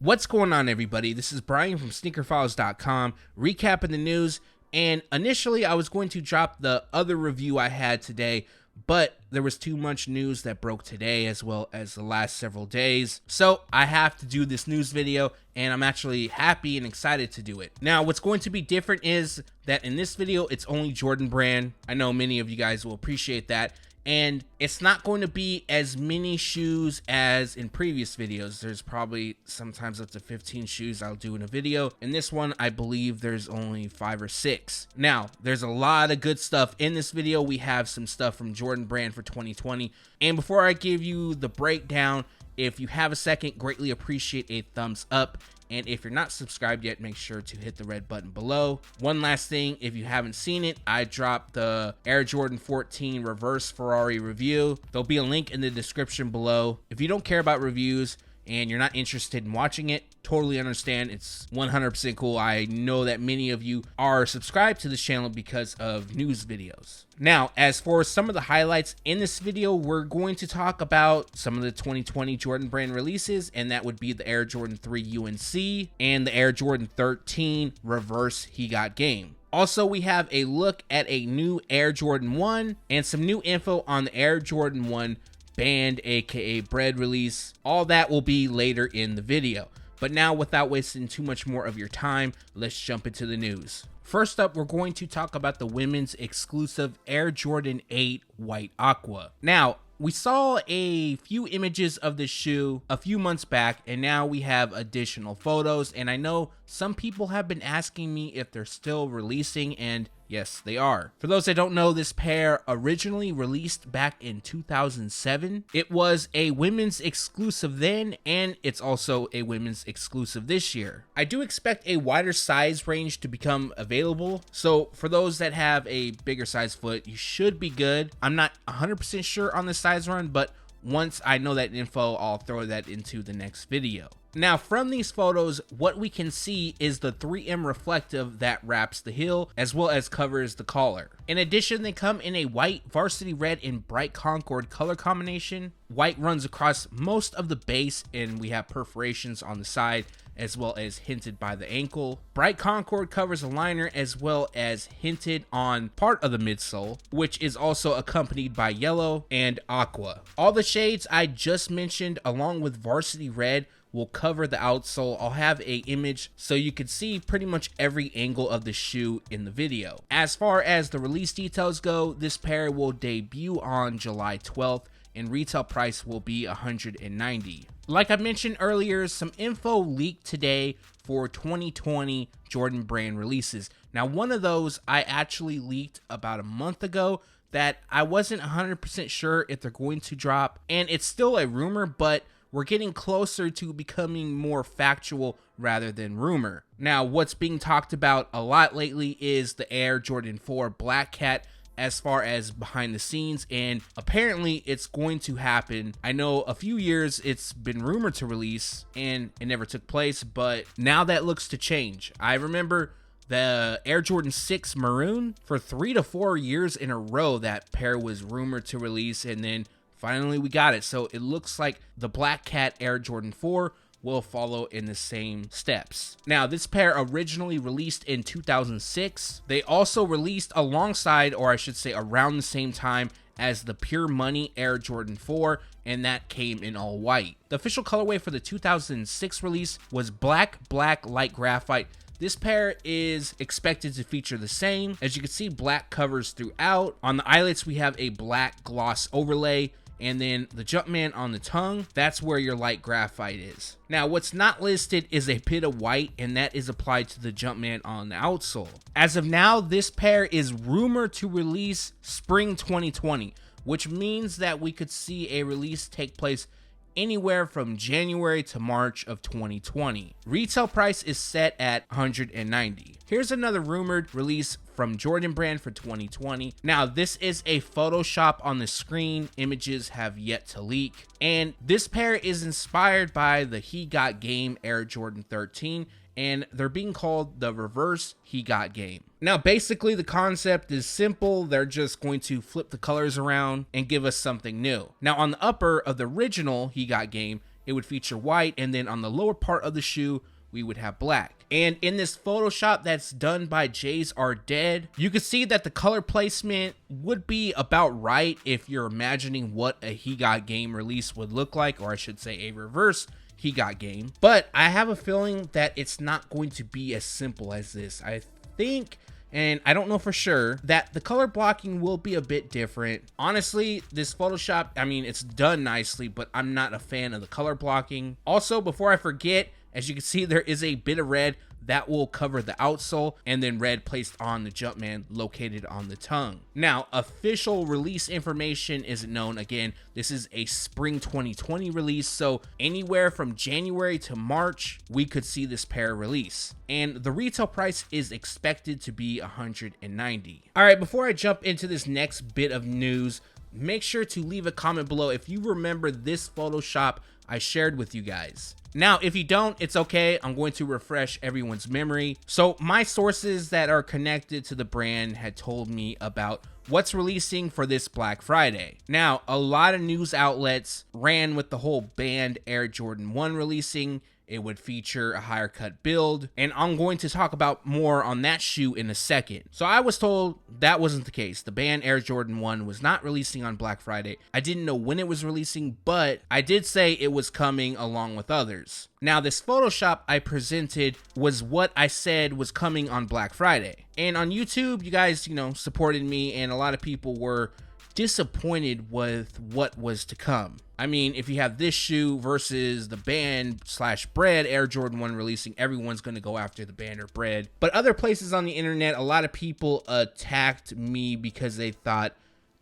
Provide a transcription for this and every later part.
What's going on, everybody? This is Brian from SneakerFiles.com, recapping the news, and initially I was going to drop the other review I had today, but there was too much news that broke today as well as the last several days, so I have to do this news video, and I'm actually happy and excited to do it. Now, what's going to be different is that in this video, it's only Jordan Brand. I know many of you guys will appreciate that. And it's not going to be as many shoes as in previous videos. There's probably sometimes up to 15 shoes I'll do in a video. In this one, I believe there's only 5 or 6. Now, there's a lot of good stuff in this video. We have some stuff from Jordan Brand for 2020. And before I give you the breakdown, if you have a second, greatly appreciate a thumbs up. And if you're not subscribed yet, make sure to hit the red button below. One last thing, if you haven't seen it, I dropped the Air Jordan 14 reverse Ferrari review. There'll be a link in the description below. If you don't care about reviews and you're not interested in watching it, totally understand. It's 100% cool. I know that many of you are subscribed to this channel because of news videos. Now, as for some of the highlights in this video, we're going to talk about some of the 2020 Jordan Brand releases, and that would be the Air Jordan 3 UNC and the Air Jordan 13 reverse He Got Game. Also, we have a look at a new Air Jordan 1 and some new info on the Air Jordan 1 Band, aka Bred release. All that will be later in the video. But now, without wasting too much more of your time, let's jump into the news. First up, we're going to talk about the women's exclusive Air Jordan 8 White Aqua. Now, we saw a few images of this shoe a few months back, and now we have additional photos, and I know some people have been asking me if they're still releasing, and yes, they are. For those that don't know, this pair originally released back in 2007. It was a women's exclusive then, and it's also a women's exclusive this year. I do expect a wider size range to become available, so for those that have a bigger size foot, you should be good. I'm not 100% sure on the size run, but once I know that info, I'll throw that into the next video. Now, from these photos, what we can see is the 3M reflective that wraps the heel as well as covers the collar. In addition, they come in a white, varsity red, and bright Concord color combination. White runs across most of the base, and we have perforations on the side as well as hinted by the ankle. Bright Concord covers the liner as well as hinted on part of the midsole, which is also accompanied by yellow and aqua. All the shades I just mentioned along with varsity red will cover the outsole. I'll have an image so you can see pretty much every angle of the shoe in the video. As far as the release details go, this pair will debut on July 12th and retail price will be $190. Like I mentioned earlier, some info leaked today for 2020 Jordan Brand releases. Now, one of those I actually leaked about a month ago that I wasn't 100% sure if they're going to drop, and it's still a rumor, but we're getting closer to becoming more factual rather than rumor. Now, what's being talked about a lot lately is the Air Jordan 4 Black Cat as far as behind the scenes, and apparently it's going to happen. I know a few years it's been rumored to release and it never took place, but now that looks to change. I remember the Air Jordan 6 Maroon, for 3 to 4 years in a row that pair was rumored to release, and then finally we got it. So it looks like the Black Cat Air Jordan 4 will follow in the same steps. Now, this pair originally released in 2006. They also released alongside, or I should say around the same time as the Pure Money Air Jordan 4, and that came in all white. The official colorway for the 2006 release was black, light graphite. This pair is expected to feature the same. As you can see, black covers throughout. On the eyelets, we have a black gloss overlay. And then the Jumpman on the tongue, that's where your light graphite is. Now, what's not listed is a bit of white, and that is applied to the Jumpman on the outsole. As of now, this pair is rumored to release spring 2020, which means that we could see a release take place anywhere from January to March of 2020. Retail price is set at $190. Here's another rumored release from Jordan Brand for 2020. Now, this is a Photoshop on the screen. Images have yet to leak. And this pair is inspired by the He Got Game Air Jordan 13, and they're being called the reverse He Got Game. Now, basically, the concept is simple. They're just going to flip the colors around and give us something new. Now, on the upper of the original He Got Game, it would feature white, and then on the lower part of the shoe, we would have black. And in this Photoshop that's done by Jays Are Dead, you can see that the color placement would be about right if you're imagining what a He Got Game release would look like, or I should say a reverse He Got Game. But I have a feeling that it's not going to be as simple as this. I think, and I don't know for sure, that the color blocking will be a bit different. Honestly, this Photoshop, I mean, it's done nicely, but I'm not a fan of the color blocking. Also, before I forget, as you can see, there is a bit of red that will cover the outsole, and then red placed on the Jumpman located on the tongue. Now, official release information isn't known. Again, this is a spring 2020 release, so anywhere from January to March, we could see this pair release. And the retail price is expected to be $190. All right, before I jump into this next bit of news, make sure to leave a comment below if you remember this Photoshop I shared with you guys. Now, if you don't, it's okay. I'm going to refresh everyone's memory. So my sources that are connected to the brand had told me about what's releasing for this Black Friday. Now, a lot of news outlets ran with the whole banned Air Jordan 1 releasing. It would feature a higher cut build, and I'm going to talk about more on that shoe in a second. So I was told that wasn't the case. The banned Air Jordan 1 was not releasing on Black Friday. I didn't know when it was releasing, but I did say it was coming along with others. Now, this Photoshop I presented was what I said was coming on Black Friday. And on YouTube, you guys, supported me, and a lot of people were disappointed with what was to come. I mean, if you have this shoe versus the banned/Bred Air Jordan 1 releasing, everyone's going to go after the banned or Bred. But other places on the internet, a lot of people attacked me because they thought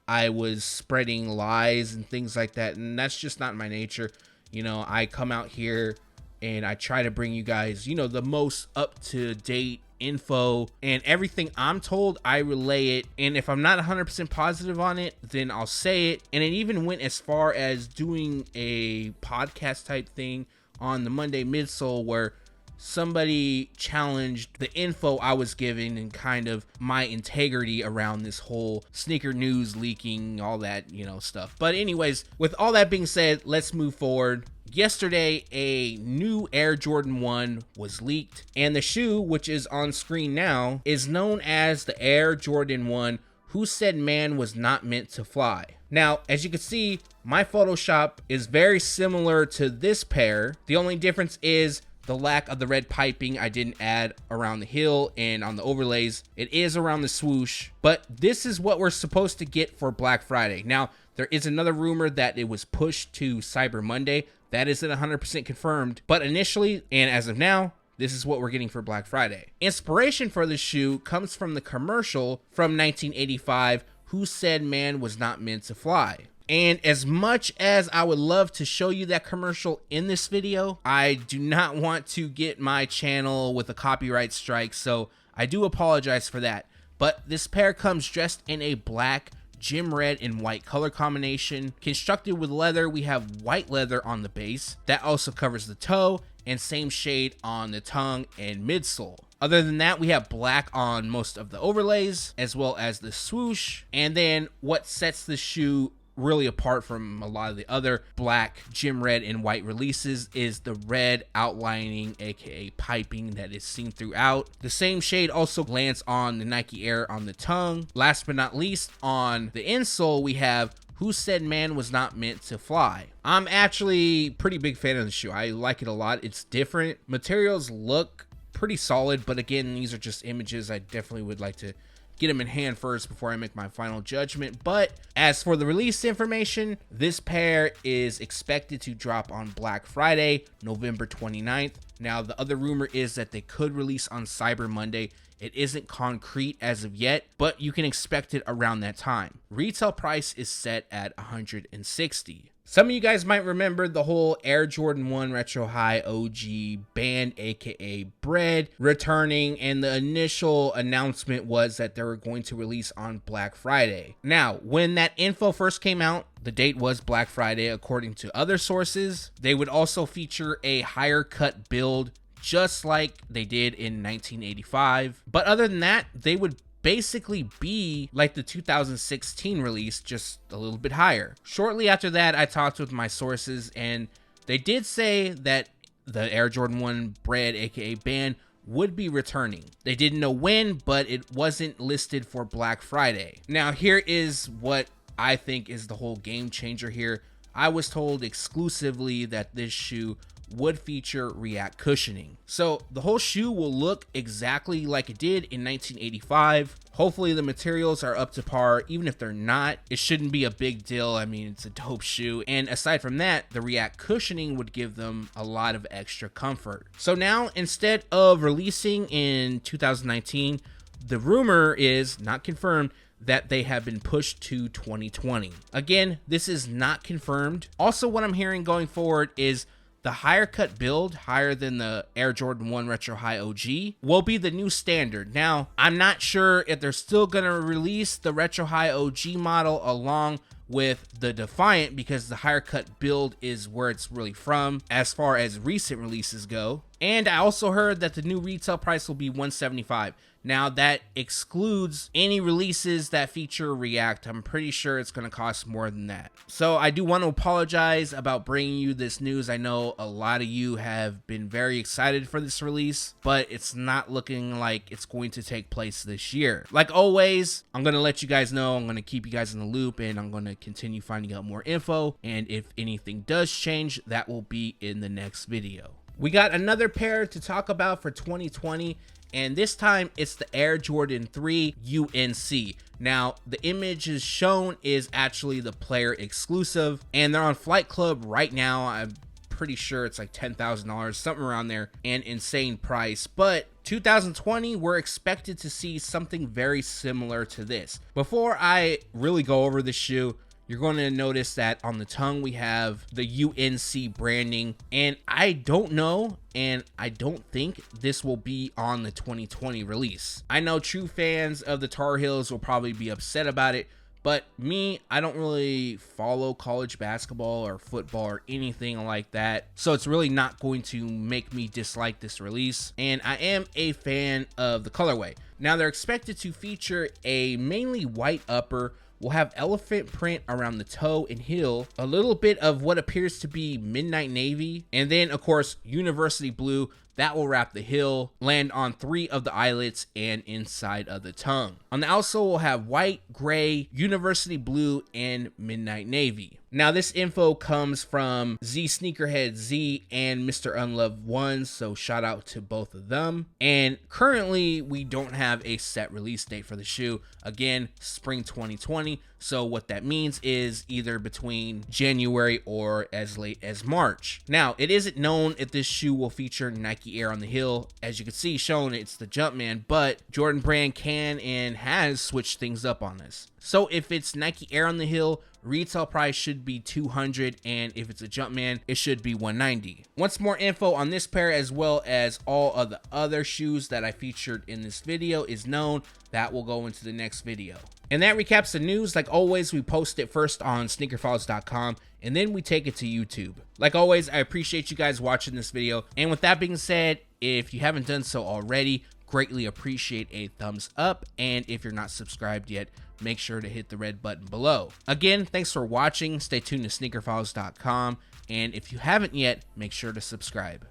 I was spreading lies and things like that. And that's just not my nature. I come out here and I try to bring you guys, the most up-to-date info, and everything I'm told, I relay it. And if I'm not 100% positive on it, then I'll say it. And it even went as far as doing a podcast type thing on the Monday Midsole where somebody challenged the info I was giving and kind of my integrity around this whole sneaker news leaking, all that, stuff. But anyways, with all that being said, let's move forward. Yesterday, a new Air Jordan 1 was leaked, and the shoe, which is on screen now, is known as the Air Jordan 1 Who Said Man Was Not Meant to Fly. Now, as you can see, my Photoshop is very similar to this pair. The only difference is the lack of the red piping I didn't add around the heel, and on the overlays, it is around the swoosh. But this is what we're supposed to get for Black Friday. Now, there is another rumor that it was pushed to Cyber Monday. That isn't 100% confirmed, but initially, and as of now, this is what we're getting for Black Friday. Inspiration for the shoe comes from the commercial from 1985, Who Said Man Was Not Meant to Fly. And as much as I would love to show you that commercial in this video, I do not want to get my channel with a copyright strike, so I do apologize for that. But this pair comes dressed in a black, gym red, and white color combination. Constructed with leather, we have white leather on the base. That also covers the toe, and same shade on the tongue and midsole. Other than that, we have black on most of the overlays, as well as the swoosh. And then what sets the shoe really apart from a lot of the other black, gym red, and white releases is the red outlining, aka piping, that is seen throughout. The same shade also lands on the Nike Air on the tongue. Last but not least, on the insole, we have Who Said Man Was Not Meant to Fly. I'm actually pretty big fan of the shoe. I like it a lot. It's different. Materials look pretty solid, but again, these are just images. I definitely would like to get them in hand first before I make my final judgment. But as for the release information, this pair is expected to drop on Black Friday, November 29th. Now, the other rumor is that they could release on Cyber Monday. It isn't concrete as of yet, but you can expect it around that time. Retail price is set at $160. Some of you guys might remember the whole Air Jordan 1 Retro High OG band, aka Bred, returning, and the initial announcement was that they were going to release on Black Friday. Now, when that info first came out, the date was Black Friday. According to other sources, they would also feature a higher cut build, just like they did in 1985. But other than that, they would basically be like the 2016 release, just a little bit higher. Shortly after that, I talked with my sources, and They did say that the Air Jordan 1 Bred, aka Band, would be returning. They didn't know when, but it wasn't listed for Black Friday. Now, here is what I think is the whole game changer here. I was told exclusively that this shoe would feature React cushioning. So the whole shoe will look exactly like it did in 1985. Hopefully the materials are up to par. Even if they're not, it shouldn't be a big deal. I mean, it's a dope shoe. And aside from that, the React cushioning would give them a lot of extra comfort. So now, instead of releasing in 2019, the rumor is, not confirmed, that they have been pushed to 2020. Again, this is not confirmed. Also, what I'm hearing going forward is the higher cut build, higher than the Air Jordan 1 Retro High OG, will be the new standard. Now, I'm not sure if they're still gonna release the Retro High OG model along with the Defiant, because the higher cut build is where it's really from as far as recent releases go. And I also heard that the new retail price will be $175. Now that excludes any releases that feature React. I'm pretty sure it's going to cost more than that. So I do want to apologize about bringing you this news. I know a lot of you have been very excited for this release, but it's not looking like it's going to take place this year. Like always, I'm going to let you guys know. I'm going to keep you guys in the loop, and I'm going to continue finding out more info. And if anything does change, that will be in the next video. We got another pair to talk about for 2020. And this time it's the Air Jordan 3 UNC. Now, the image is shown is actually the player exclusive, and they're on Flight Club right now. I'm pretty sure it's like $10,000, something around there, an insane price. But 2020, we're expected to see something very similar to this. Before I really go over the shoe, you're going to notice that on the tongue we have the UNC branding, and I don't know, and I don't think this will be on the 2020 release. I know true fans of the Tar Heels will probably be upset about it, but me, I don't really follow college basketball or football or anything like that, so it's really not going to make me dislike this release, and I am a fan of the colorway. Now, they're expected to feature a mainly white upper. We'll have elephant print around the toe and heel, a little bit of what appears to be midnight navy, and then of course university blue. That will wrap the heel, land on 3 of the eyelets, and inside of the tongue. On the outsole, we'll have white, gray, university blue, and midnight navy. Now, this info comes from Z Sneakerhead Z and Mr. Unloved 1, so shout out to both of them. And currently, we don't have a set release date for the shoe. Again, spring 2020. So what that means is either between January or as late as March. Now, it isn't known if this shoe will feature Nike Air on the heel. As you can see shown, it's the Jumpman, but Jordan Brand can and has switched things up on this. So if it's Nike Air on the heel, retail price should be $200, and if it's a Jumpman, it should be $190. Once more info on this pair, as well as all of the other shoes that I featured in this video, is known, that will go into the next video. And that recaps the news. Like always, we post it first on SneakerFiles.com, and then we take it to YouTube. Like always, I appreciate you guys watching this video. And with that being said, if you haven't done so already, greatly appreciate a thumbs up. And if you're not subscribed yet, make sure to hit the red button below. Again, thanks for watching. Stay tuned to SneakerFiles.com. And if you haven't yet, make sure to subscribe.